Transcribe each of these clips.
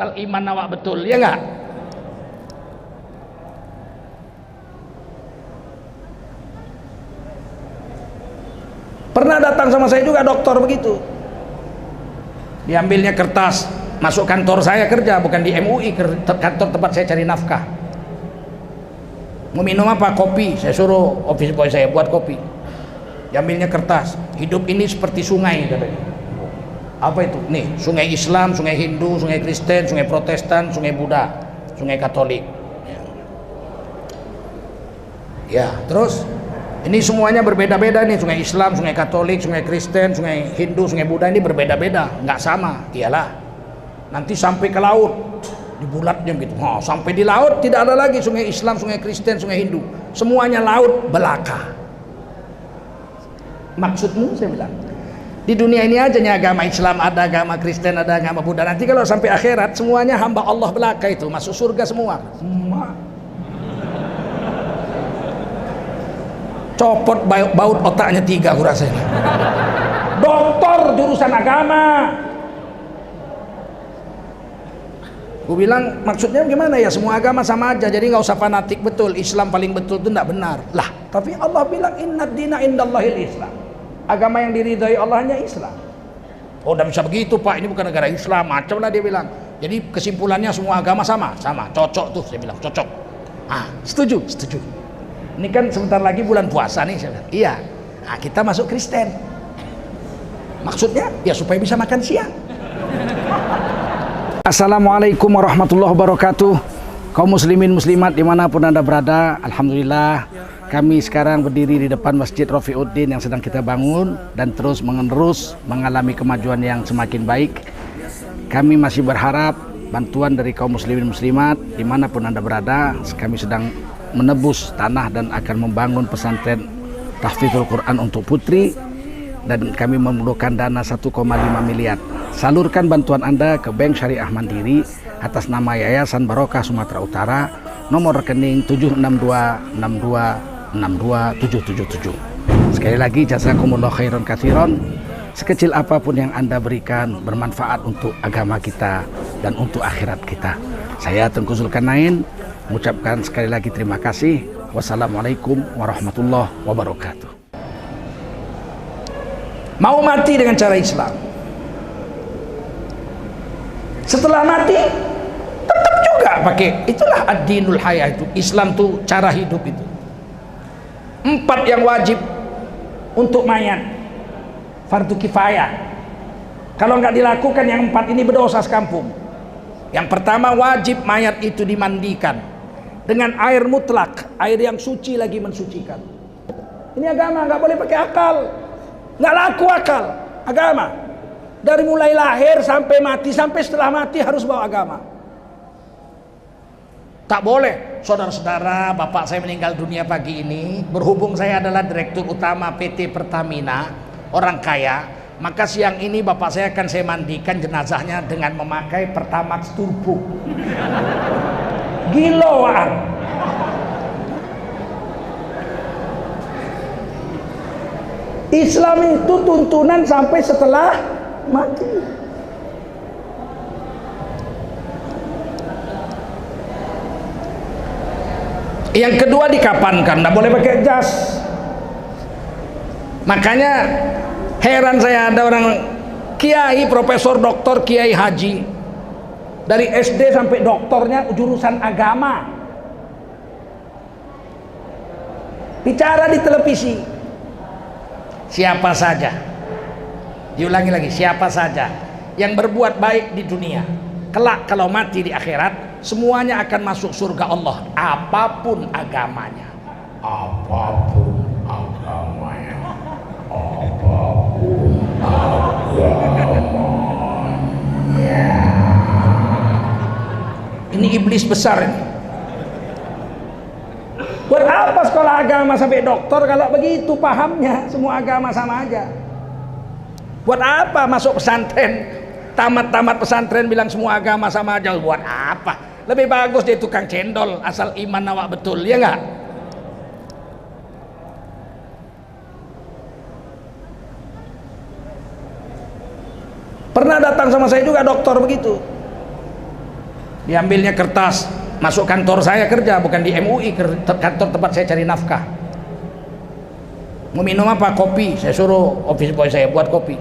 asal iman awak betul, ya enggak? Pernah datang sama saya juga dokter begitu, diambilnya kertas, masuk kantor saya kerja, bukan di MUI, kantor tempat saya cari nafkah. Mau minum apa? Kopi. Saya suruh office boy saya buat kopi. Diambilnya kertas, hidup ini seperti sungai katanya. Apa itu? Nih, sungai Islam, sungai Hindu, sungai Kristen, sungai Protestan, sungai Buddha, sungai Katolik. Ya, terus ini semuanya berbeda-beda nih, sungai Islam, sungai Katolik, sungai Kristen, sungai Hindu, sungai Buddha ini berbeda-beda, nggak sama. Iyalah, nanti sampai ke laut, di bulatnya gitu. Sampai di laut tidak ada lagi sungai Islam, sungai Kristen, sungai Hindu, semuanya laut belaka. Maksudmu, saya bilang, di dunia ini aja nih agama Islam ada, agama Kristen ada, agama Buddha. Nanti kalau sampai akhirat semuanya hamba Allah belaka itu, masuk surga semua. Copot baut otaknya 3 aku rasanya. Dokter jurusan agama. Aku bilang maksudnya gimana ya, semua agama sama aja, jadi nggak usah fanatik. Betul Islam paling betul itu enggak benar lah, tapi Allah bilang innad dina indallahil Islam, agama yang diridhai Allah hanya Islam. Oh udah bisa begitu Pak, ini bukan negara Islam, macam lah dia bilang. Jadi kesimpulannya semua agama sama, cocok tuh, saya bilang cocok. Setuju. Ini kan sebentar lagi bulan puasa nih, saya bilang. Iya, kita masuk Kristen. Maksudnya ya supaya bisa makan siang. Assalamualaikum warahmatullahi wabarakatuh. Kaum muslimin muslimat dimanapun anda berada, alhamdulillah kami sekarang berdiri di depan Masjid Rafiuddin yang sedang kita bangun dan terus menerus mengalami kemajuan yang semakin baik. Kami masih berharap bantuan dari kaum muslimin muslimat dimanapun anda berada. Kami sedang menebus tanah dan akan membangun pesantren tahfidzul Quran untuk putri, dan kami memerlukan dana 1,5 miliar. Salurkan bantuan anda ke Bank Syariah Mandiri atas nama Yayasan Barokah Sumatera Utara, nomor rekening 7626262777. Sekali lagi jazakumullah khairan katsiran. Sekecil apapun yang anda berikan bermanfaat untuk agama kita dan untuk akhirat kita. Saya Tengku Zulkarnain mengucapkan sekali lagi terima kasih. Wassalamualaikum warahmatullahi wabarakatuh. Mau mati dengan cara Islam, setelah mati tetap juga pakai, itulah ad-dinul hayah, itu Islam tuh cara hidup itu. 4 yang wajib untuk mayat, fardu kifayah. Kalau nggak dilakukan yang 4 ini berdosa sekampung. Yang pertama, wajib mayat itu dimandikan dengan air mutlak, air yang suci lagi mensucikan. Ini agama, nggak boleh pakai akal, nggak laku akal. Agama dari mulai lahir sampai mati, sampai setelah mati harus bawa agama. Tak boleh. Saudara-saudara, bapak saya meninggal dunia pagi ini, berhubung saya adalah direktur utama PT Pertamina, orang kaya, maka siang ini bapak saya akan saya mandikan jenazahnya dengan memakai Pertamax Turbo. Giloan. Islam itu tuntunan sampai setelah mati. Yang kedua, dikapankan, tidak boleh pakai jas. Makanya heran saya, ada orang kiai, profesor, doktor, kiai haji, dari SD sampai doktornya jurusan agama, bicara di televisi. Siapa saja, diulangi lagi, siapa saja yang berbuat baik di dunia, kelak kalau mati di akhirat semuanya akan masuk surga Allah, apapun agamanya. Apapun agamanya. Apapun agamanya. Ini iblis besar ini. Buat apa sekolah agama sampai doktor kalau begitu pahamnya, semua agama sama aja. Buat apa masuk pesantren, tamat-tamat pesantren bilang semua agama sama aja? Buat apa? Lebih bagus dia tukang cendol, asal iman awak betul, ya enggak? Pernah datang sama saya juga dokter begitu, Diambilnya kertas, masuk kantor saya kerja, bukan di MUI, kantor tempat saya cari nafkah. Mau minum apa? Kopi. Saya suruh office boy saya buat kopi.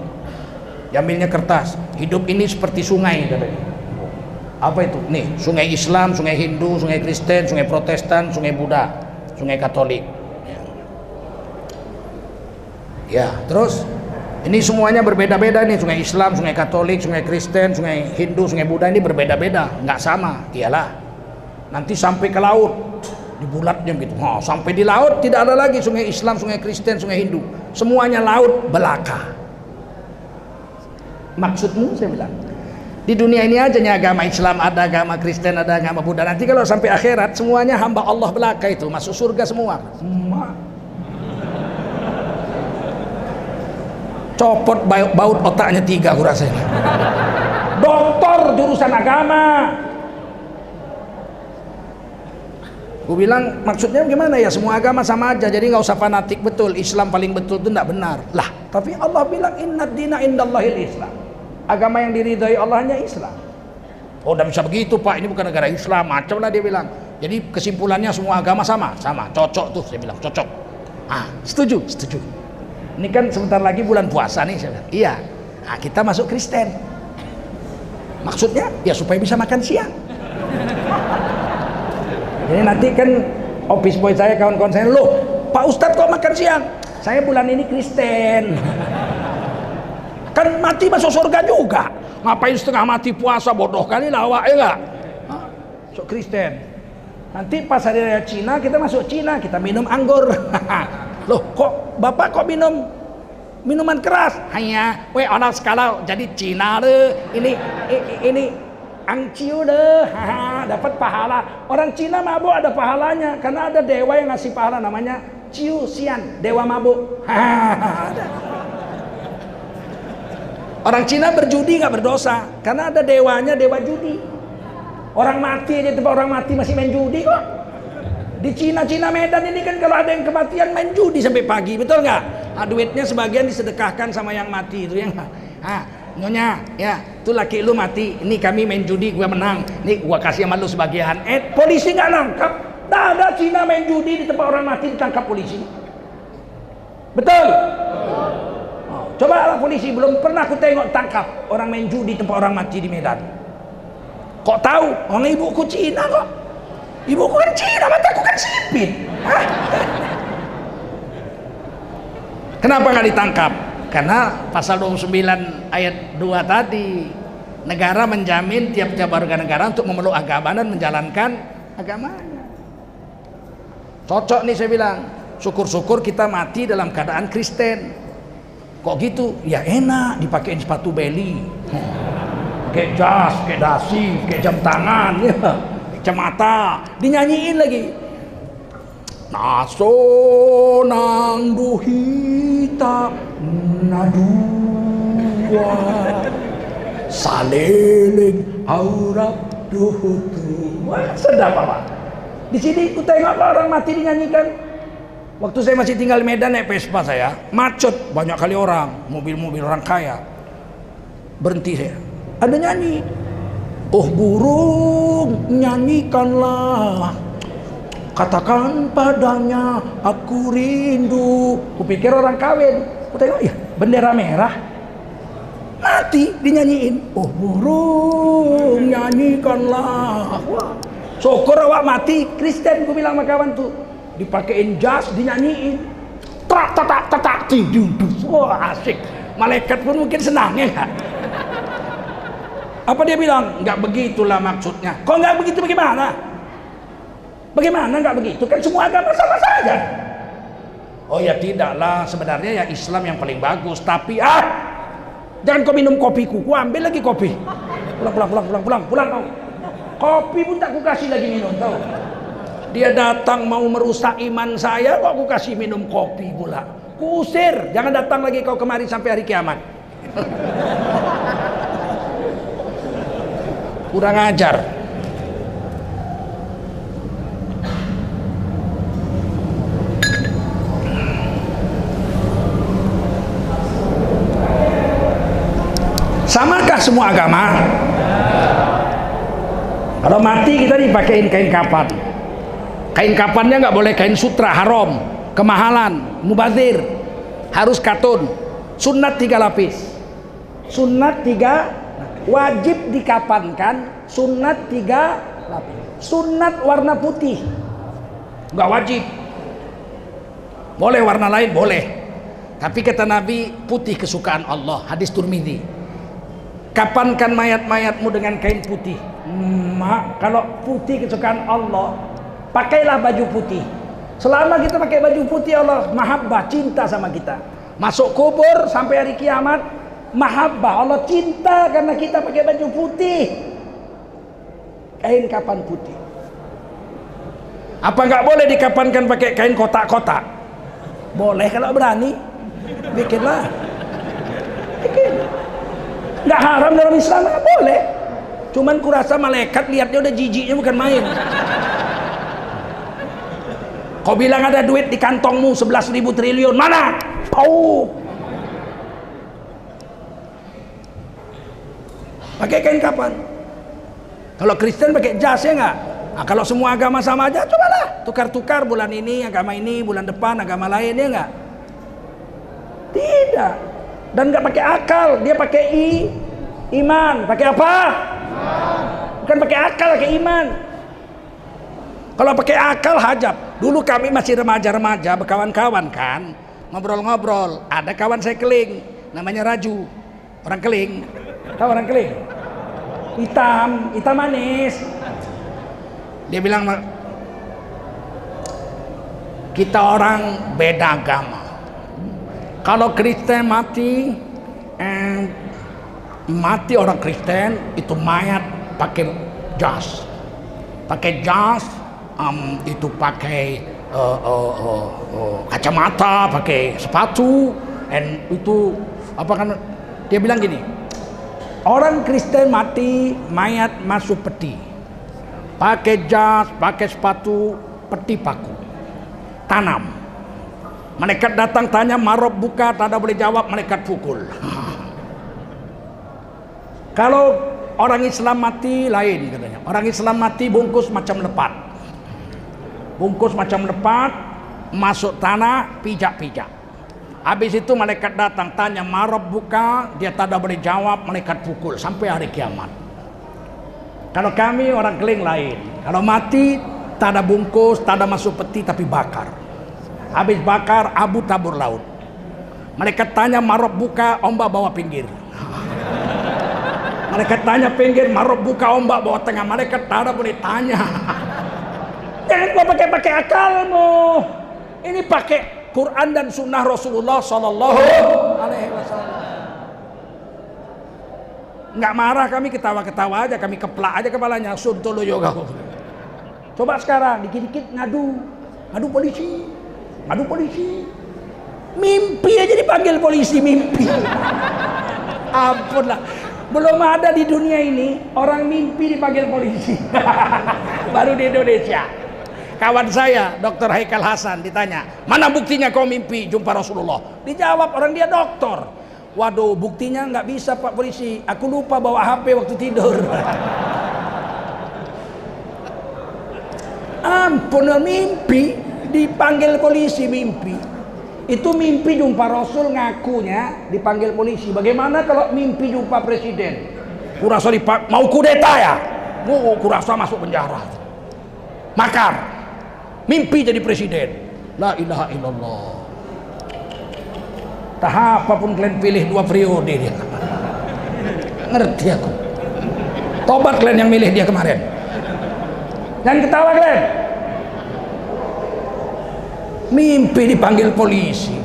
Diambilnya kertas, hidup ini seperti sungai katanya. Apa itu? Nih, sungai Islam, sungai Hindu, sungai Kristen, sungai Protestan, sungai Buddha, sungai Katolik. Ya, terus ini semuanya berbeda-beda nih, sungai Islam, sungai Katolik, sungai Kristen, sungai Hindu, sungai Buddha ini berbeda-beda, nggak sama. Iyalah, nanti sampai ke laut dibulatnya gitu. Sampai di laut tidak ada lagi sungai Islam, sungai Kristen, sungai Hindu, semuanya laut belaka. Maksudmu, saya bilang, di dunia ini aja nih agama Islam ada, agama Kristen ada, agama Buddha. Nanti kalau sampai akhirat semuanya hamba Allah belaka itu masuk surga semua. Copot baut otaknya 3 aku rasanya. Doktor jurusan agama. Aku bilang maksudnya gimana ya, semua agama sama aja, jadi nggak usah fanatik. Betul Islam paling betul itu enggak benar lah, tapi Allah bilang innad dina indallahil Islam, agama yang diridhai Allah hanya Islam. Oh udah bisa begitu Pak, ini bukan negara Islam, macam lah dia bilang. Jadi kesimpulannya semua agama sama, cocok tuh, saya bilang cocok. Setuju. Ini kan sebentar lagi bulan puasa nih, saya bilang. Iya, kita masuk Kristen. Maksudnya ya supaya bisa makan siang. Jadi nanti kan office boy saya, kawan-kawan saya, loh Pak Ustadz kok makan siang? Saya bulan ini Kristen. Kan mati masuk surga juga. Ngapain setengah mati puasa, bodoh kali lawak ya enggak? Masuk Kristen. Nanti pas hari raya Cina kita masuk Cina, kita minum anggur. Loh kok Bapak kok minum minuman keras? Hanya orang skala jadi Cina deh. Ini angciu deh, dapat pahala. Orang Cina mabuk ada pahalanya karena ada dewa yang ngasih pahala, namanya Ciu Sian, dewa mabuk. Orang Cina berjudi nggak berdosa karena ada dewanya, dewa judi. Orang mati aja, tempat orang mati masih main judi kok. Di Cina Medan ini kan kalau ada yang kematian main judi sampai pagi, betul nggak? Duitnya sebagian disedekahkan sama yang mati itu yang. Nyonya, ya, tuh laki lu mati, ini kami main judi, gua menang, nih gua kasih sama lu sebagian. Polisi nggak nangkap, dah ada Cina main judi di tempat orang mati ditangkap polisi. Betul? Coba lah polisi, belum pernah aku tengok tangkap orang main judi tempat orang mati di Medan. Kok tahu? Orang ibuku Cina kok. Ibuku kan Cina, mataku kan sipit. Kenapa nggak ditangkap? Karena pasal 29 ayat 2 tadi, negara menjamin tiap-tiap warga negara untuk memeluk agama dan menjalankan agamanya. Cocok nih saya bilang. Syukur-syukur kita mati dalam keadaan Kristen. Kok gitu? Ya enak, dipakein sepatu beli, kayak jas, kayak dasi, kayak jam tangan, ya, kacamata, dinyanyiin lagi. Naso nang duhita nadua saleling aurap duhutu. Wah, sedap apa? Di sini ku tengok orang mati dinyanyikan. Waktu saya masih tinggal di Medan naik Vespa saya, macet, banyak kali orang, mobil-mobil orang kaya. Berhenti saya, ada nyanyi. Oh burung, nyanyikanlah, katakan padanya aku rindu. Kupikir orang kawin. Ku tengok, ya bendera merah, mati dinyanyiin. Oh burung, nyanyikanlah. Wah, syukur awak mati Kristen, ku bilang sama kawan tuh. Dipakein jas, dinyanyiin. Trak tatak tatak tidudus. Wah asik. Malaikat pun mungkin senang ya. Apa dia bilang? Nggak begitulah maksudnya. Kok nggak begitu bagaimana? Bagaimana nggak begitu? Kan semua agama sama saja. Oh ya tidaklah, sebenarnya ya Islam yang paling bagus. Tapi jangan kau minum kopiku, ku ambil lagi kopi. Pulang. Kopi pun tak ku kasih lagi minum, tahu? Dia datang mau merusak iman saya, kok aku kasih minum kopi pula. Kusir, jangan datang lagi kau kemari sampai hari kiamat. Kurang ajar. Samakah semua agama? Kalau mati kita dipakein kain kapan. Kain kapannya nggak boleh kain sutra, haram, kemahalan, mubazir, harus katun. Sunat 3 lapis. Sunat 3, wajib dikapankan. Sunat 3 lapis. Sunat warna putih, nggak wajib. Boleh warna lain, boleh. Tapi kata Nabi, putih kesukaan Allah. Hadis Turmidi. Kapankan mayat-mayatmu dengan kain putih. Kalau putih kesukaan Allah, pakailah baju putih. Selama kita pakai baju putih, Allah mahabbah, cinta sama kita. Masuk kubur sampai hari kiamat, mahabbah, Allah cinta karena kita pakai baju putih. Kain kapan putih. Apa nggak boleh dikapankan pakai kain kotak-kotak? Boleh kalau berani, bikinlah. Bikin. Nggak haram dalam Islam, nggak boleh. Cuman kurasa malaikat lihatnya udah jijiknya bukan main. Kau bilang ada duit di kantongmu 11.000 triliun, mana? Oh. Pakai kain kapan? Kalau Kristen pakai jas ya nggak? Nah, kalau semua agama sama aja, cobalah tukar-tukar, bulan ini agama ini, bulan depan agama lain, ya nggak? Tidak. Dan nggak pakai akal, dia pakai iman. Pakai apa? Bukan pakai akal, pakai iman. Kalau pakai akal hajab. Dulu kami masih remaja-remaja, berkawan-kawan kan, ngobrol-ngobrol. Ada kawan saya Keling, namanya Raju, orang Keling. Tahu orang Keling? Hitam manis. Dia bilang, kita orang beda agama. Kalau Kristen mati orang Kristen itu mayat pakai jas, itu pakai kacamata, pakai sepatu, dan itu apa kan? Dia bilang gini, orang Kristen mati mayat masuk peti, pakai jas, pakai sepatu, peti paku, tanam. Malaikat datang tanya, marob buka, tak ada boleh jawab, malaikat pukul. Kalau orang Islam mati lain katanya. Orang Islam mati bungkus macam lepat. Bungkus macam lepat, masuk tanah, pijak-pijak. Habis itu malaikat datang tanya, marob buka, dia tak ada boleh jawab, malaikat pukul sampai hari kiamat. Kalau kami orang Keling lain. Kalau mati tak ada bungkus, tak ada masuk peti, tapi bakar. Habis bakar, abu tabur laut. Malaikat tanya, marob buka, ombak bawa pinggir. Malaikat tanya pinggir, marob buka, ombak bawa tengah. Malaikat tak ada boleh tanya. Jangan kau pakai akalmu. Ini pakai Quran dan Sunnah Rasulullah Sallallahu Alaihi Wasallam. Nggak marah kami, ketawa-ketawa aja, kami keplak aja kepalanya. Suntolo yoga. Coba sekarang dikit-dikit ngadu polisi. Aduh polisi, mimpi aja dipanggil polisi, mimpi. Ampunlah, belum ada di dunia ini orang mimpi dipanggil polisi. Baru di Indonesia. Kawan saya Dr. Haikal Hasan ditanya, mana buktinya kau mimpi jumpa Rasulullah? Dijawab orang dia dokter. Waduh, buktinya nggak bisa Pak Polisi, aku lupa bawa HP waktu tidur. Ampun, mimpi dipanggil polisi, mimpi. Itu mimpi jumpa Rasul, ngakunya dipanggil polisi. Bagaimana kalau mimpi jumpa presiden? Kurasa mau kudeta ya? Kurasa masuk penjara. Makar. Mimpi jadi presiden. La ilaha illallah. Tahap apapun kalian pilih 2 periode dia. Ngerti aku. Tobat kalian yang milih dia kemarin. Jangan ketawa kalian. Mimpi dipanggil polisi.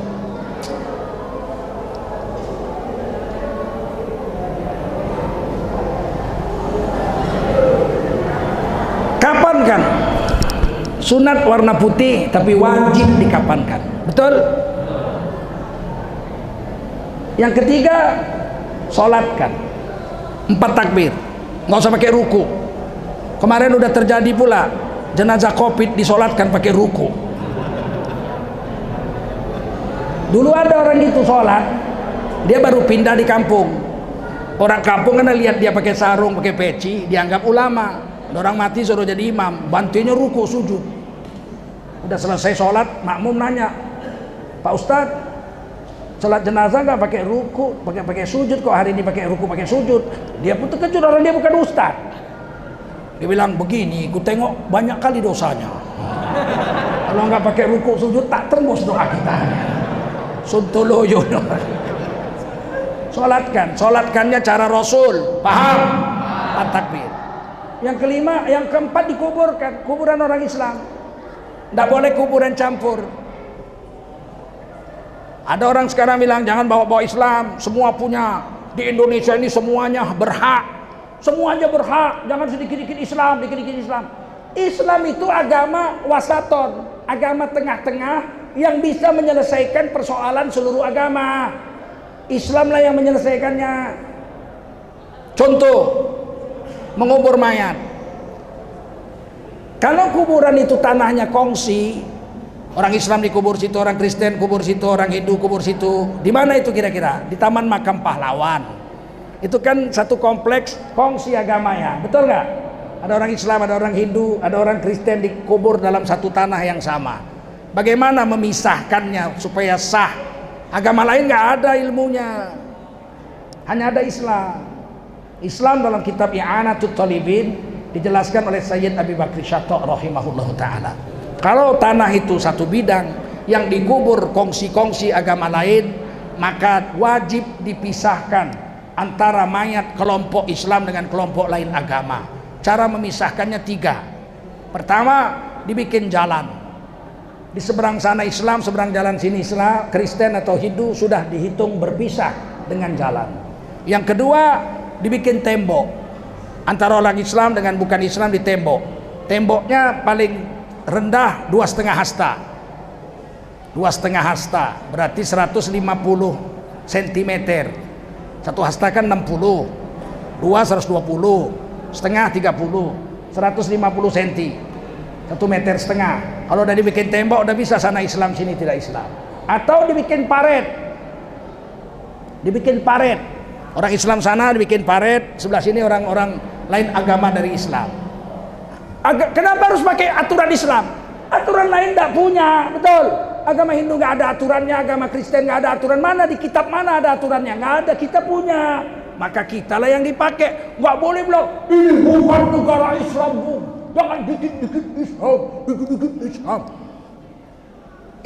Kapan kan? Sunat warna putih tapi wajib dikapankan. Betul? Yang ketiga, sholatkan 4 takbir. Nggak usah pakai ruku. Kemarin udah terjadi pula jenazah COVID disolatkan pakai ruku. Dulu ada orang gitu sholat, dia baru pindah di kampung. Orang kampung kan lihat dia pakai sarung, pakai peci, dianggap ulama. Ada orang mati suruh jadi imam, bantunya ruku sujud. Udah selesai sholat, makmum nanya, Pak Ustadz, sholat jenazah nggak pakai ruku, pakai sujud, kok hari ini pakai ruku pakai sujud? Dia pun terkejut, orang dia bukan ustadz. Dia bilang begini, ku tengok banyak kali dosanya. Kalau nggak pakai ruku sujud tak tembus doa kita. Suntoloyo. Sholatkannya cara Rasul, paham? Takbir. Yang kelima, yang keempat dikuburkan, kuburan orang Islam. Tidak boleh kuburan campur. Ada orang sekarang bilang jangan bawa-bawa Islam, semua punya. Di Indonesia ini semuanya berhak. Semuanya berhak, jangan sedikit-sedikit Islam, dikit-dikit Islam. Islam itu agama wasaton, agama tengah-tengah yang bisa menyelesaikan persoalan seluruh agama. Islamlah yang menyelesaikannya. Contoh, mengubur mayat. Kalau kuburan itu tanahnya kongsi, orang Islam dikubur situ, orang Kristen kubur situ, orang Hindu kubur situ. Di mana itu kira-kira? Di Taman Makam Pahlawan. Itu kan satu kompleks kongsi agamanya, betul nggak? Ada orang Islam, ada orang Hindu, ada orang Kristen dikubur dalam satu tanah yang sama. Bagaimana memisahkannya supaya sah? Agama lain nggak ada ilmunya, hanya ada Islam. Islam dalam kitab I'anatut Talibin dijelaskan oleh Sayyid Abi Bakri Syatto rahimahullah ta'ala. Kalau tanah itu satu bidang yang dikubur kongsi-kongsi agama lain, maka wajib dipisahkan antara mayat kelompok Islam dengan kelompok lain agama. Cara memisahkannya tiga. Pertama, dibikin jalan. Di seberang sana Islam, seberang jalan sini Islam, Kristen atau Hindu, sudah dihitung berpisah dengan jalan. Yang kedua, dibikin tembok. Antara orang Islam dengan bukan Islam di tembok. Temboknya paling rendah 2,5 hasta. 2,5 hasta berarti 150 cm. Satu hasta kan 60, 120, setengah 30, 150 cm, 1,5 meter. Kalau udah dibikin tembok udah bisa sana Islam sini tidak Islam. Atau dibikin paret, orang Islam sana dibikin paret, sebelah sini orang-orang lain agama dari Islam. Kenapa harus pakai aturan Islam? Aturan lain tidak punya, betul. Agama Hindu nggak ada aturannya, agama Kristen nggak ada aturan. Mana di kitab mana ada aturannya? Nggak ada, kita punya. Maka kitalah yang dipakai. Nggak boleh bilang ini bukan negara Islam, Bu. Jangan dikit-dikit Islam, dikit-dikit Islam.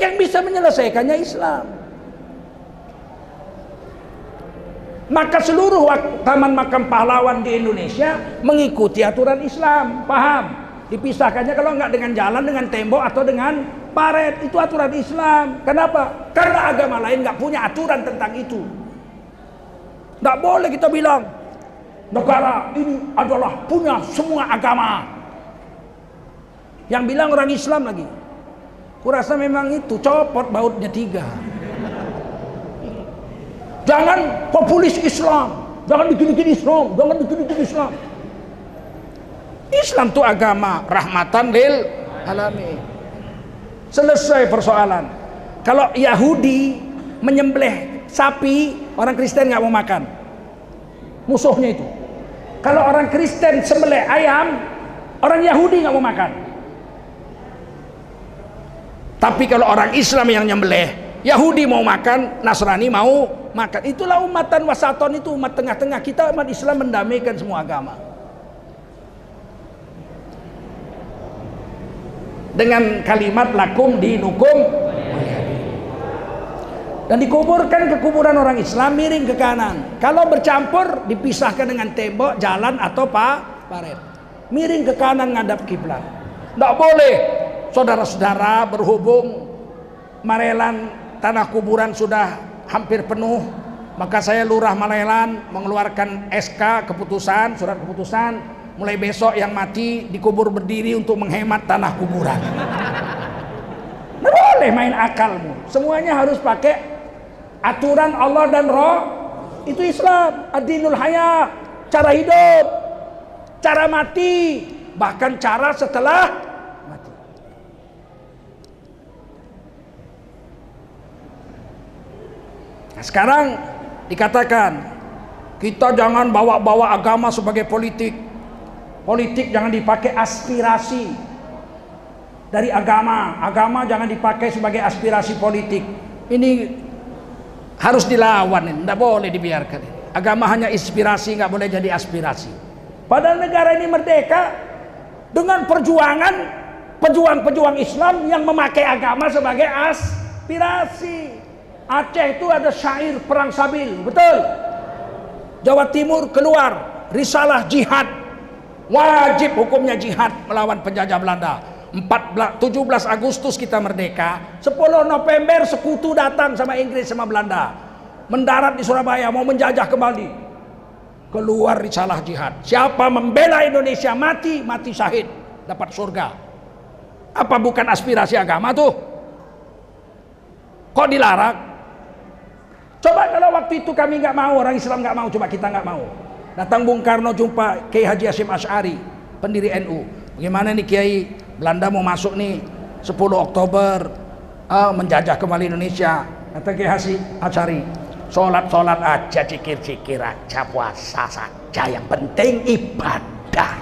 Yang bisa menyelesaikannya Islam. Maka seluruh Taman Makam Pahlawan di Indonesia mengikuti aturan Islam, paham? Dipisahkannya kalau nggak dengan jalan, dengan tembok atau dengan paret, itu aturan Islam. Kenapa? Karena agama lain nggak punya aturan tentang itu. Nggak boleh kita bilang negara ini adalah punya semua agama. Yang bilang orang Islam lagi. Kurasa memang itu copot bautnya 3. Jangan populis Islam, jangan dikit-dikit Islam, jangan dikit-dikit Islam. Islam itu agama rahmatan lil alamin. Selesai persoalan. Kalau Yahudi menyembelih sapi, orang Kristen nggak mau makan. Musuhnya itu. Kalau orang Kristen sembelih ayam, orang Yahudi nggak mau makan. Tapi kalau orang Islam yang nyembelih, Yahudi mau makan, Nasrani mau makan. Itulah umatan wasaton, itu umat tengah-tengah. Kita umat Islam mendamaikan semua agama. Dengan kalimat lakum dinukum, dan dikuburkan ke kuburan orang Islam miring ke kanan. Kalau bercampur dipisahkan dengan tembok, jalan atau paret. Miring ke kanan ngadap kiblat. Tidak boleh. Saudara-saudara, berhubung Marelan tanah kuburan sudah hampir penuh, maka saya lurah Marelan mengeluarkan SK keputusan, surat keputusan, mulai besok yang mati dikubur berdiri untuk menghemat tanah kuburan. Nggak boleh main akalmu. Semuanya harus pakai aturan Allah dan Roh. Itu Islam. Ad-dinul haya, cara hidup, cara mati, bahkan cara setelah mati. Nah, sekarang dikatakan kita jangan bawa-bawa agama sebagai politik. Politik jangan dipakai aspirasi dari agama. Agama jangan dipakai sebagai aspirasi politik. Ini harus dilawan, tidak boleh dibiarkan. Agama hanya inspirasi, nggak boleh jadi aspirasi. Padahal negara ini merdeka dengan perjuangan pejuang-pejuang Islam yang memakai agama sebagai aspirasi. Aceh itu ada syair perang Sabil, betul? Jawa Timur keluar risalah jihad, wajib hukumnya jihad melawan penjajah Belanda. 17 Agustus kita merdeka, 10 November sekutu datang sama Inggris sama Belanda, mendarat di Surabaya mau menjajah kembali. Keluar risalah jihad, siapa membela Indonesia mati syahid, dapat surga. Apa bukan aspirasi agama tuh? Kok dilarang? Coba kalau waktu itu kami nggak mau, orang Islam nggak mau, coba kita nggak mau. Datang Bung Karno jumpa Kiai Haji Hasyim Asy'ari, pendiri NU. Bagaimana nih Kiai, Belanda mau masuk nih 10 Oktober menjajah kembali Indonesia. Kata Kiai Hasyim Asy'ari, sholat aja, zikir aja, puasa saja, yang penting ibadah.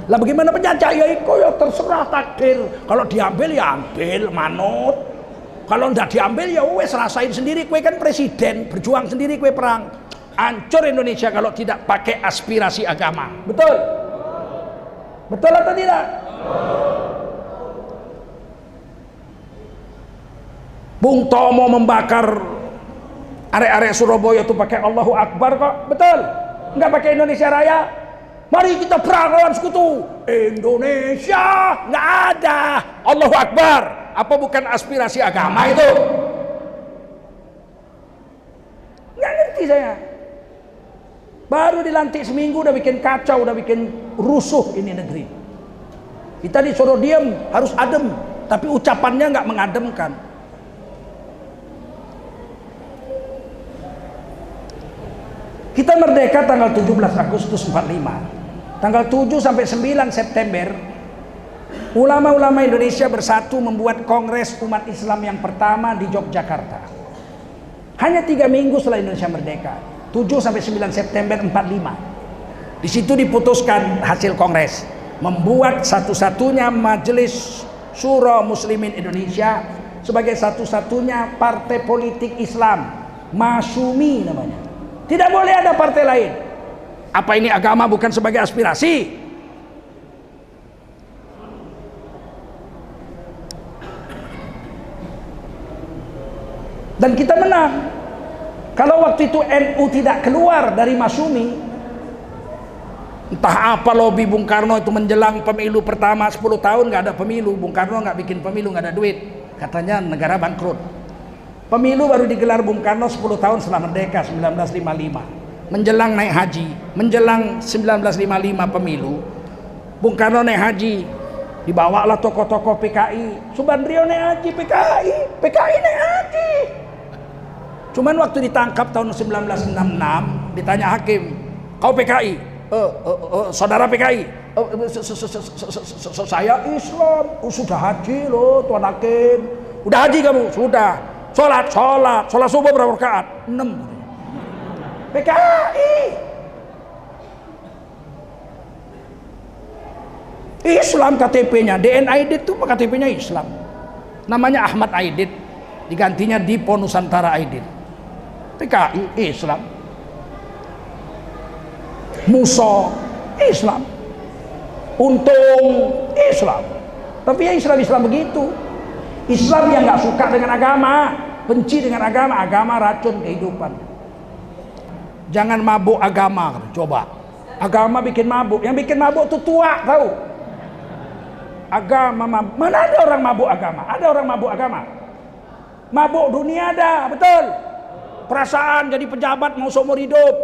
Lah bagaimana penjajah? Ya itu ya terserah takdir. Kalau diambil ya ambil, manut. Kalau ndak diambil ya wes rasain sendiri, kue kan presiden, berjuang sendiri kue perang. Hancur Indonesia kalau tidak pakai aspirasi agama. Betul? Betul atau tidak? Bung Tomo membakar area-area Surabaya itu pakai Allahu Akbar kok. Betul? Enggak pakai Indonesia Raya? Mari kita perang lawan sekutu. Indonesia nggak ada. Allahu Akbar. Apa bukan aspirasi agama itu? Nggak ngerti saya. Baru dilantik seminggu udah bikin kacau, udah bikin rusuh ini negeri. Kita disuruh diam, harus adem, tapi ucapannya nggak mengademkan. Kita merdeka tanggal 17 Agustus 45. Tanggal 7 sampai 9 September, ulama-ulama Indonesia bersatu membuat Kongres Umat Islam yang pertama di Yogyakarta. Hanya 3 minggu setelah Indonesia merdeka, 7 sampai 9 September 45. Di situ diputuskan hasil kongres, membuat satu-satunya Majelis Syuro Muslimin Indonesia sebagai satu-satunya partai politik Islam, Masyumi namanya. Tidak boleh ada partai lain. Apa ini agama bukan sebagai aspirasi? Dan kita menang. Kalau waktu itu NU tidak keluar dari Masyumi, entah apa lobby Bung Karno itu menjelang pemilu pertama 10 tahun nggak ada pemilu. Bung Karno nggak bikin pemilu, nggak ada duit. Katanya negara bangkrut. Pemilu baru digelar Bung Karno 10 tahun setelah merdeka 1955. Menjelang naik haji, menjelang 1955 pemilu, Bung Karno naik haji, dibawalah tokoh-tokoh PKI. Subandrio naik haji, PKI naik haji. Cuman waktu ditangkap tahun 1966, ditanya hakim, kau PKI? Saudara PKI? Saya Islam. Sudah haji loh Tuan Hakim. Udah haji kamu? Sudah. Sholat subuh berapa rakaat? 6. PKI Islam KTP-nya, DN Aidit itu KTP-nya Islam. Namanya Ahmad Aidit, digantinya Dipo Nusantara Aidit. PKI Islam. Muso Islam. Untung Islam. Tapi ya Islam begitu. Islam yang nggak suka dengan agama, benci dengan agama, agama racun kehidupan. Jangan mabuk agama, coba. Agama bikin mabuk, yang bikin mabuk tuh tua, tahu? Agama mabuk. Mana ada orang mabuk agama? Ada orang mabuk agama? Mabuk dunia ada, betul. Perasaan jadi pejabat mau seumur hidup.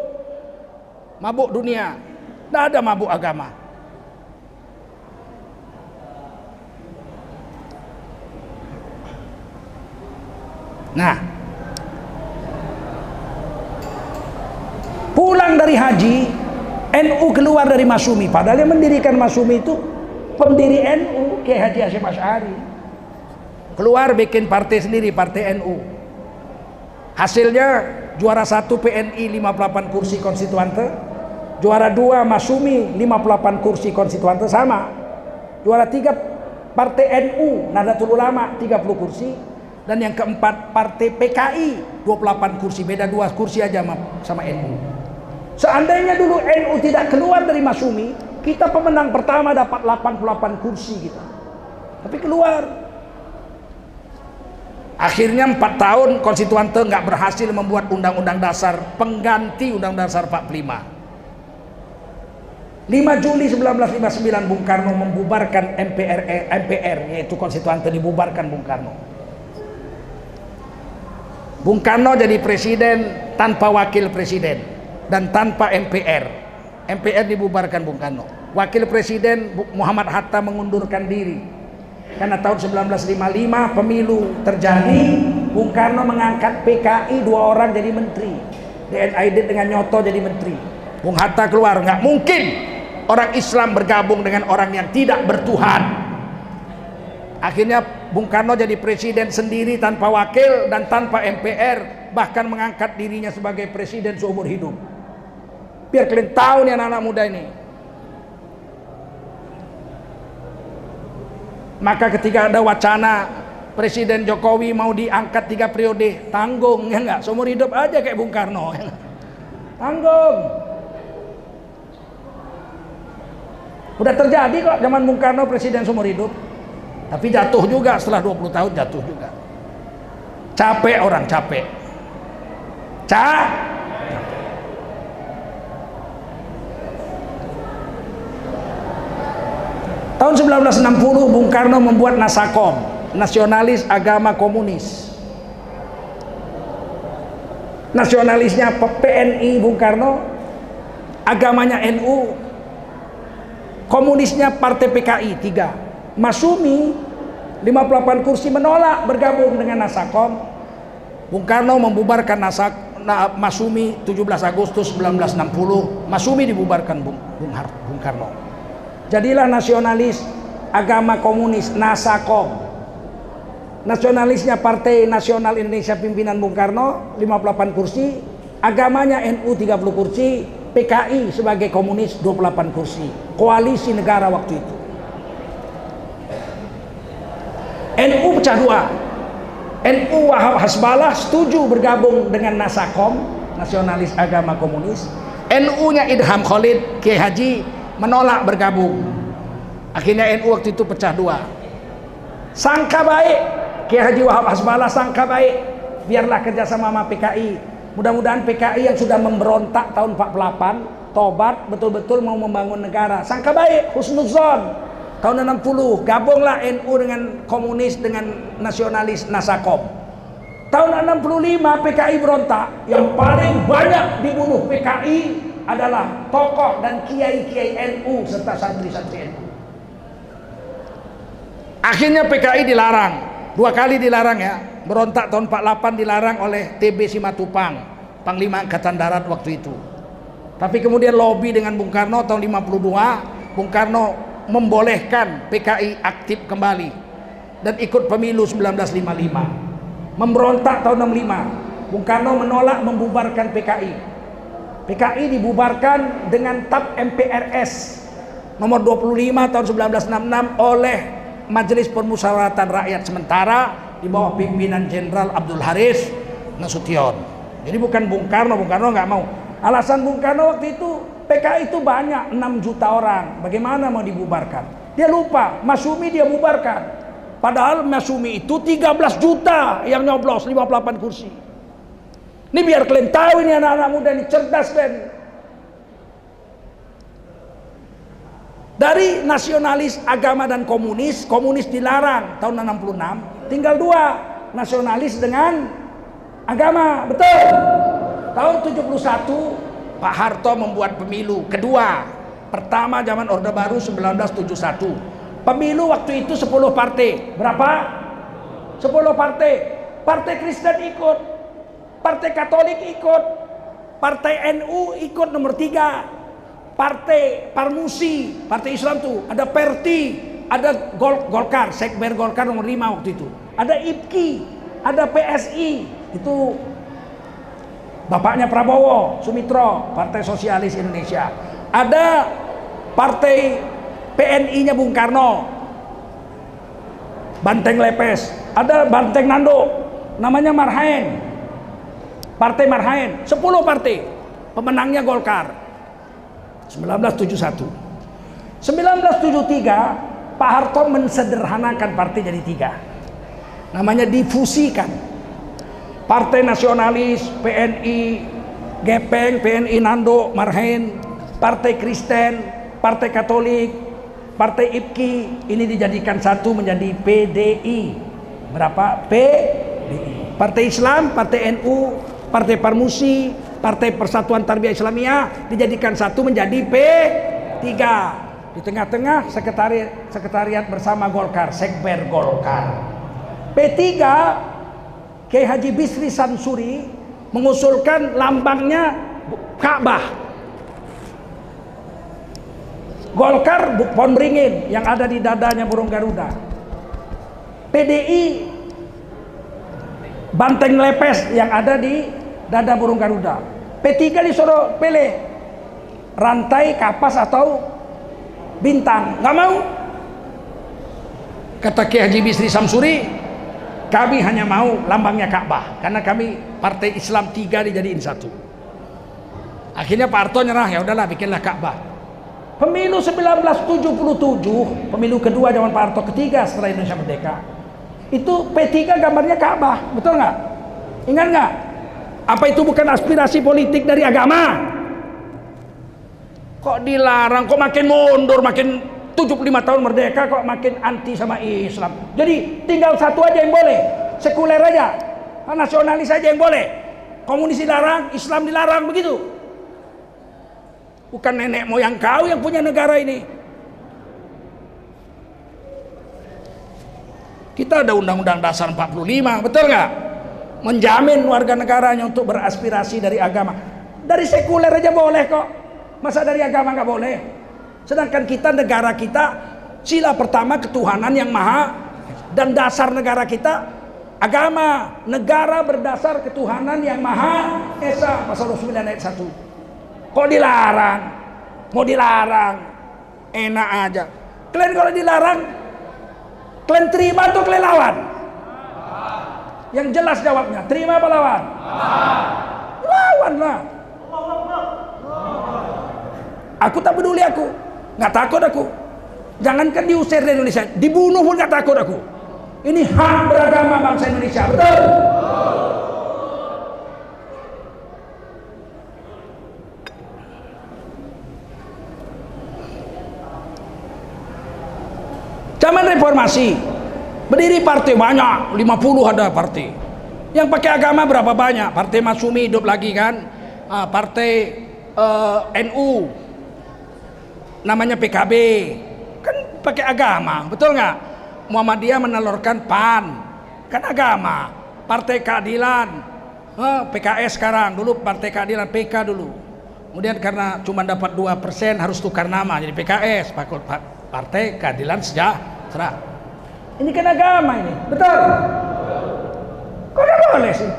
Mabuk dunia. Tidak ada mabuk agama. Nah, pulang dari haji, NU keluar dari Masyumi. Padahal yang mendirikan Masyumi itu pendiri NU, Kiai Haji Hasyim Asy'ari. Keluar bikin partai sendiri, partai NU. Hasilnya juara 1 PNI 58 kursi konstituante, Juara 2 Masyumi 58 kursi konstituante sama. Juara 3 Partai NU Nahdlatul Ulama 30 kursi. Dan yang keempat Partai PKI 28 kursi, beda 2 kursi aja sama NU. Seandainya dulu NU tidak keluar dari Masyumi, kita pemenang pertama dapat 88 kursi kita. Tapi keluar. Akhirnya 4 tahun konstituante nggak berhasil membuat undang-undang dasar pengganti undang-undang dasar 45. 5 Juli 1959 Bung Karno membubarkan MPR, yaitu konstituante dibubarkan Bung Karno. Bung Karno jadi presiden tanpa wakil presiden dan tanpa MPR. MPR dibubarkan Bung Karno. Wakil presiden Muhammad Hatta mengundurkan diri. Karena tahun 1955 pemilu terjadi, Bung Karno mengangkat PKI 2 orang jadi menteri. DN Aidit dengan Nyoto jadi menteri. Bung Hatta keluar, nggak mungkin orang Islam bergabung dengan orang yang tidak bertuhan. Akhirnya Bung Karno jadi presiden sendiri tanpa wakil dan tanpa MPR, bahkan mengangkat dirinya sebagai presiden seumur hidup. Biar kalian tahu nih anak-anak muda ini. Maka ketika ada wacana Presiden Jokowi mau diangkat 3 periode, tanggung ya enggak, seumur hidup aja kayak Bung Karno. Ya, tanggung. Udah terjadi kok zaman Bung Karno presiden seumur hidup. Tapi jatuh juga setelah 20 tahun, jatuh juga. Capek orang, capek. Tahun 1960 Bung Karno membuat Nasakom, Nasionalis Agama Komunis. Nasionalisnya PNI Bung Karno, agamanya NU, komunisnya Partai PKI 3. Masyumi 58 kursi menolak bergabung dengan Nasakom. Bung Karno membubarkan Masyumi 17 Agustus 1960. Masyumi dibubarkan Bung Karno. Jadilah nasionalis agama komunis Nasakom. Nasionalisnya Partai Nasional Indonesia pimpinan Bung Karno 58 kursi, agamanya NU 30 kursi, PKI sebagai komunis 28 kursi. Koalisi negara waktu itu. NU pecah 2. NU Wahab Hasbalah setuju bergabung dengan Nasakom, Nasionalis Agama Komunis. NU-nya Idham Khalid, Kiai Haji menolak bergabung. Akhirnya NU waktu itu pecah 2. Sangka baik, Kiai Haji Wahab Hasbalah sangka baik, biarlah kerjasama sama PKI. Mudah-mudahan PKI yang sudah memberontak tahun 48 tobat, betul-betul mau membangun negara. Sangka baik, husnuzon. Tahun 60 gabunglah NU dengan komunis dengan nasionalis Nasakom. Tahun 65 PKI berontak. Yang paling banyak dibunuh PKI adalah tokoh dan kiai-kiai NU serta santri-santri NU. Akhirnya PKI dilarang. 2 kali dilarang ya. Berontak tahun 48 dilarang oleh TB Simatupang, Panglima Angkatan Darat waktu itu. Tapi kemudian lobby dengan Bung Karno tahun 52, Bung Karno membolehkan PKI aktif kembali dan ikut pemilu 1955. Memberontak tahun 65, Bung Karno menolak membubarkan PKI. PKI dibubarkan dengan TAP MPRS nomor 25 tahun 1966 oleh Majelis Permusyawaratan Rakyat Sementara di bawah pimpinan Jenderal Abdul Haris Nasution. Jadi bukan Bung Karno nggak mau. Alasan Bung Karno waktu itu, PKI itu banyak, 6 juta orang. Bagaimana mau dibubarkan? Dia lupa, Masyumi dia bubarkan. Padahal Masyumi itu 13 juta yang nyoblos 58 kursi. Ini biar kalian tahu ini anak-anak muda ini cerdas kan. Dari nasionalis agama dan komunis, komunis dilarang tahun 66. Tinggal 2, nasionalis dengan agama, betul. Tahun 71 Pak Harto membuat pemilu kedua. Pertama zaman Orde Baru 1971. Pemilu waktu itu 10 partai. Berapa? 10 partai. Partai Kristen ikut, Partai Katolik ikut, Partai NU ikut nomor 3. Partai Parmusi, Partai Islam tuh, ada Perti, ada Golkar, Sekber Golkar nomor 5 waktu itu. Ada IPKI, ada PSI, itu bapaknya Prabowo, Sumitro, Partai Sosialis Indonesia. Ada partai PNI-nya Bung Karno, Banteng Lepes. Ada Banteng Nando, namanya Marhaen, Partai Marhaen. 10 partai, pemenangnya Golkar. 1971. 1973 Pak Harto mensederhanakan partai jadi 3, namanya difusikan. Partai Nasionalis, PNI Gepeng, PNI Nando, Marhaen, Partai Kristen, Partai Katolik, Partai IPKI, ini dijadikan satu menjadi PDI. Berapa? PDI. Partai Islam, Partai NU, Partai Parmusi, Partai Persatuan Tarbiyah Islamiyah dijadikan satu menjadi P3. Di tengah-tengah sekretariat bersama Golkar, Sekber Golkar. P3, Kiai Haji Bisri Samsuri mengusulkan lambangnya Ka'bah. Golkar pohon beringin yang ada di dadanya burung Garuda. PDI Banteng Lepes yang ada di dada burung Garuda. P3 disuruh pilih rantai, kapas atau bintang. Nggak mau. Kata Kiai Haji Bisri Samsuri, kami hanya mau lambangnya Ka'bah karena kami partai Islam 3 dijadiin satu. Akhirnya Pak Harto nyerah, ya udahlah bikinlah Ka'bah. Pemilu 1977, pemilu kedua zaman Pak Harto, ketiga setelah Indonesia merdeka, itu P3 gambarnya Ka'bah, betul nggak? Ingat nggak? Apa itu bukan aspirasi politik dari agama? Kok dilarang? Kok makin mundur, makin 75 tahun merdeka kok makin anti sama Islam? Jadi tinggal satu aja yang boleh, sekuler aja, nasionalis aja yang boleh. Komunis dilarang, Islam dilarang, begitu. Bukan nenek moyang kau yang punya negara ini. Kita ada Undang-Undang Dasar 45, betul nggak? Menjamin warga negaranya untuk beraspirasi dari agama. Dari sekuler aja boleh kok. Masa dari agama nggak boleh? Sedangkan kita, negara kita, sila pertama ketuhanan yang maha, dan dasar negara kita agama. Negara berdasar ketuhanan yang maha esa, pasal 29 ayat 1. Kok dilarang? Mau dilarang? Enak aja. Kalian kalau dilarang, kalian terima atau kalian lawan? Yang jelas jawabnya, terima apa lawan? Lawan lah. Aku tak peduli, aku nggak takut aku. Jangankan diusir dari Indonesia, dibunuh pun nggak takut aku. Ini hak beragama bangsa Indonesia, betul? Zaman reformasi berdiri partai banyak, 50 ada partai. Yang pakai agama berapa banyak? Partai Masyumi hidup lagi kan? Partai NU namanya PKB kan pakai agama, betul nggak? Muhammadiyah menelurkan PAN kan agama. Partai Keadilan, PKS sekarang, dulu Partai Keadilan PK dulu. Kemudian karena cuma dapat 2% harus tukar nama jadi PKS, Partai Keadilan Sejahtera. Ini kan agama ini, betul? Kok nggak boleh sih?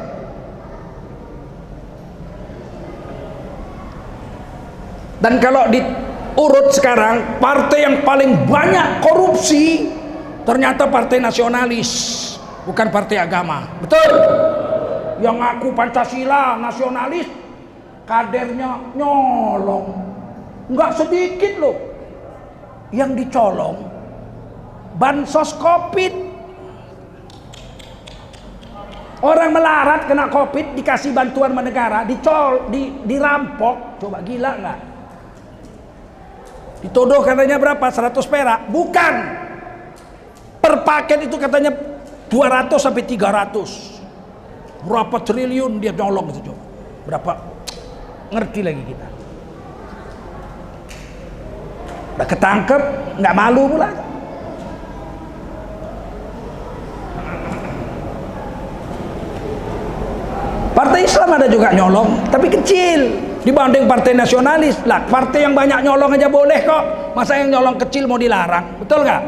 Dan kalau diurut sekarang, partai yang paling banyak korupsi ternyata partai nasionalis, bukan partai agama, betul? Yang ngaku Pancasila, nasionalis, kadernya nyolong, nggak sedikit loh yang dicolong. Bansos Covid, orang melarat kena Covid dikasih bantuan negara, dirampok. Coba gila nggak? Dituduh katanya berapa? 100 perak. Bukan, per paket itu katanya 200 sampai 300. Berapa triliun dia nyolong itu, coba berapa? Ngerti lagi kita. Udah ketangkep, nggak malu pula. Partai Islam ada juga nyolong, tapi kecil dibanding partai nasionalis. Lah, partai yang banyak nyolong aja boleh kok. Masa yang nyolong kecil mau dilarang? Betul nggak?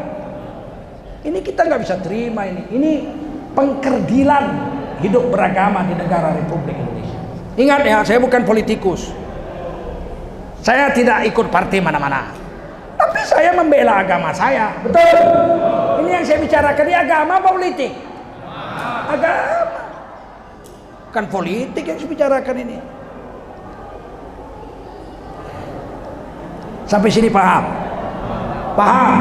Ini kita nggak bisa terima ini. Ini pengkerdilan hidup beragama di negara Republik Indonesia. Ingat ya, saya bukan politikus. Saya tidak ikut partai mana-mana. Tapi saya membela agama saya. Betul. Ini yang saya bicarakan, ini agama apa politik? Agama. Bukan politik yang saya bicarakan ini. Sampai sini paham? Paham?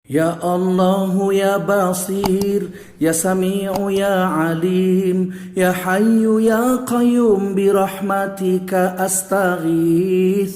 Ya Allah ya Basir, ya Sami'u ya Alim, ya Hayyu ya Qayyum bi rahmatika astaghith.